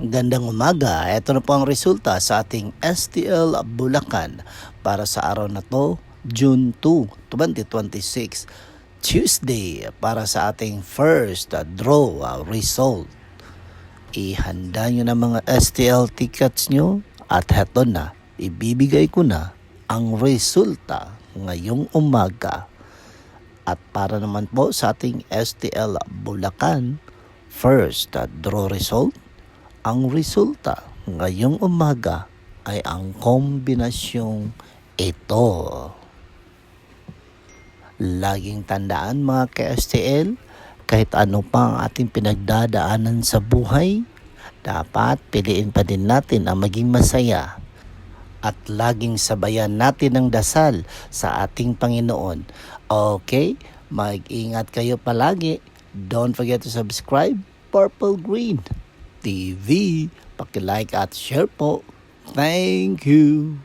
Gandang umaga, ito na po ang resulta sa ating STL Bulacan para sa araw na to, June 2, 2026, Tuesday, para sa ating first draw result. Ihanda nyo na mga STL tickets nyo at heto na, ibibigay ko na ang resulta ngayong umaga. At para naman po sa ating STL Bulacan, first draw result, ang resulta ngayong umaga ay ang kombinasyong ito. Laging tandaan mga ka-STL, kahit ano pa ang ating pinagdadaanan sa buhay, dapat piliin pa din natin ang maging masaya. At laging sabayan natin ang dasal sa ating Panginoon. Okay? Mag-ingat kayo palagi. Don't forget to subscribe, Purple Green TV. Paki-like at share po. Thank you.